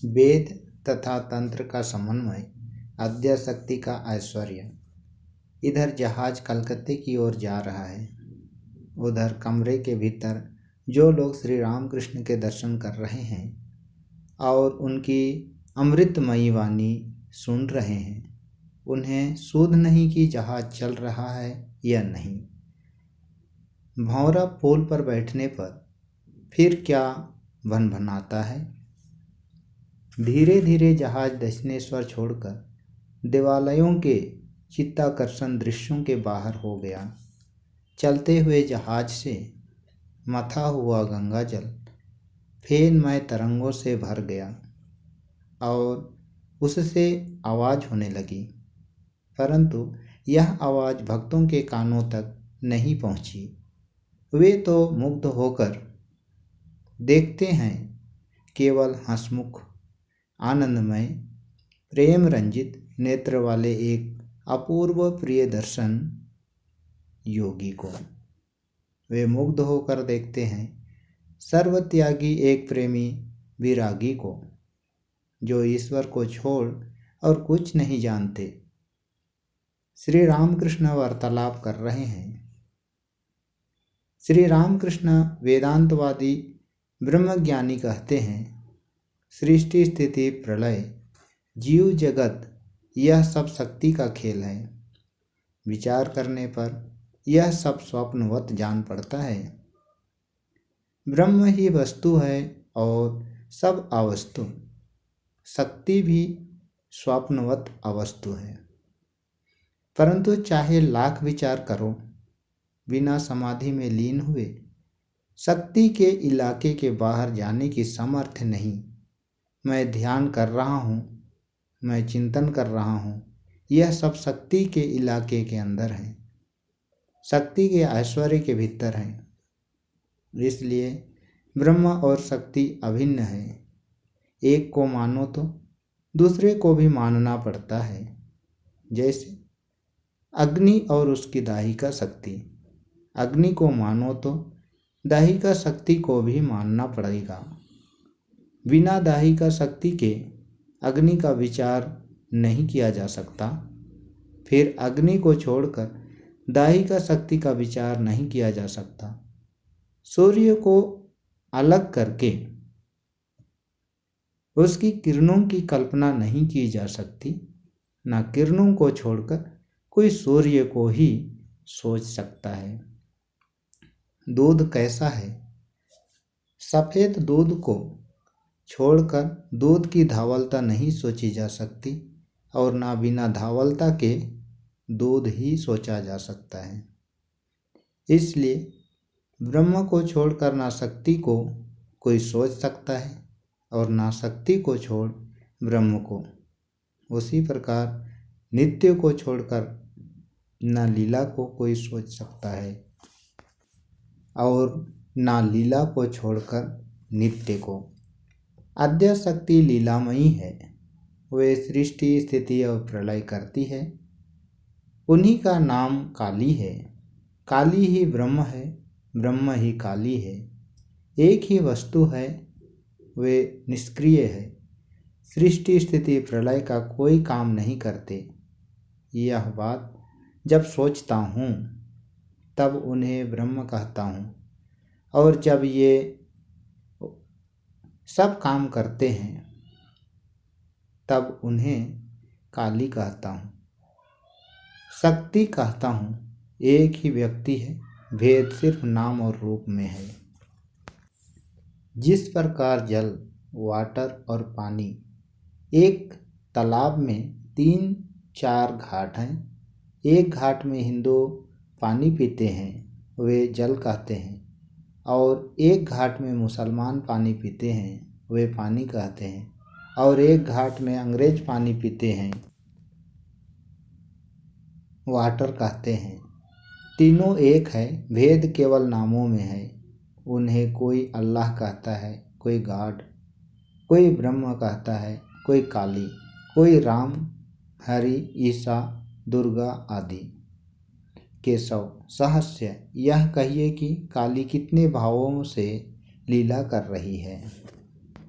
वेद तथा तंत्र का समन्वय, आद्याशक्ति का ऐश्वर्य। इधर जहाज कलकत्ते की ओर जा रहा है, उधर कमरे के भीतर जो लोग श्री रामकृष्ण के दर्शन कर रहे हैं और उनकी अमृतमयी वाणी सुन रहे हैं, उन्हें सूद नहीं कि जहाज चल रहा है या नहीं। भंवरा पोल पर बैठने पर फिर क्या भनभनाता है। धीरे धीरे जहाज दक्षिणेश्वर छोड़कर देवालयों के चित्ताकर्षण दृश्यों के बाहर हो गया। चलते हुए जहाज से मथा हुआ गंगा जल फेनमय तरंगों से भर गया और उससे आवाज़ होने लगी, परंतु यह आवाज़ भक्तों के कानों तक नहीं पहुंची। वे तो मुग्ध होकर देखते हैं केवल हंसमुख, आनंदमय, प्रेम रंजित नेत्र वाले एक अपूर्व प्रिय दर्शन योगी को। वे मुग्ध होकर देखते हैं सर्वत्यागी एक प्रेमी विरागी को, जो ईश्वर को छोड़ और कुछ नहीं जानते। श्री रामकृष्ण वार्तालाप कर रहे हैं। श्री रामकृष्ण वेदांतवादी ब्रह्मज्ञानी कहते हैं, सृष्टि स्थिति प्रलय जीव जगत यह सब शक्ति का खेल है। विचार करने पर यह सब स्वप्नवत जान पड़ता है। ब्रह्म ही वस्तु है और सब अवस्तु। शक्ति भी स्वप्नवत अवस्तु है। परंतु चाहे लाख विचार करो, बिना समाधि में लीन हुए शक्ति के इलाके के बाहर जाने की सामर्थ्य नहीं। मैं ध्यान कर रहा हूँ, मैं चिंतन कर रहा हूँ, यह सब शक्ति के इलाके के अंदर है, शक्ति के ऐश्वर्य के भीतर है। इसलिए ब्रह्म और शक्ति अभिन्न है। एक को मानो तो दूसरे को भी मानना पड़ता है। जैसे अग्नि और उसकी दाहिका शक्ति, अग्नि को मानो तो दाहिका शक्ति को भी मानना पड़ेगा। बिना दाहिका शक्ति के अग्नि का विचार नहीं किया जा सकता। फिर अग्नि को छोड़कर दाहिका शक्ति का विचार नहीं किया जा सकता। सूर्य को अलग करके उसकी किरणों की कल्पना नहीं की जा सकती, ना किरणों को छोड़कर कोई सूर्य को ही सोच सकता है। दूध कैसा है? सफ़ेद दूध को छोड़कर दूध की धावलता नहीं सोची जा सकती और ना बिना धावलता के दूध ही सोचा जा सकता है। इसलिए ब्रह्म को छोड़कर ना शक्ति को कोई सोच सकता है और ना शक्ति को छोड़ ब्रह्म को। उसी प्रकार नित्य को छोड़कर ना लीला को कोई सोच सकता है और ना लीला को छोड़कर नित्य को। आद्याशक्ति लीलामयी है। वे सृष्टि स्थिति और प्रलय करती है। उन्हीं का नाम काली है। काली ही ब्रह्म है, ब्रह्म ही काली है। एक ही वस्तु है, वे निष्क्रिय है। सृष्टि स्थिति प्रलय का कोई काम नहीं करते। यह बात जब सोचता हूँ तब उन्हें ब्रह्म कहता हूँ, और जब ये सब काम करते हैं तब उन्हें काली कहता हूँ, शक्ति कहता हूँ। एक ही व्यक्ति है, भेद सिर्फ नाम और रूप में है। जिस प्रकार जल, वाटर और पानी, एक तालाब में 3-4 घाट हैं। एक घाट में हिंदू पानी पीते हैं, वे जल कहते हैं, और एक घाट में मुसलमान पानी पीते हैं, वे पानी कहते हैं, और एक घाट में अंग्रेज पानी पीते हैं, वाटर कहते हैं। तीनों एक है, भेद केवल नामों में है। उन्हें कोई अल्लाह कहता है, कोई गॉड, कोई ब्रह्म कहता है, कोई काली, कोई राम, हरि, ईसा, दुर्गा आदि। केशव सहस्य यह कहिए कि काली कितने भावों से लीला कर रही है।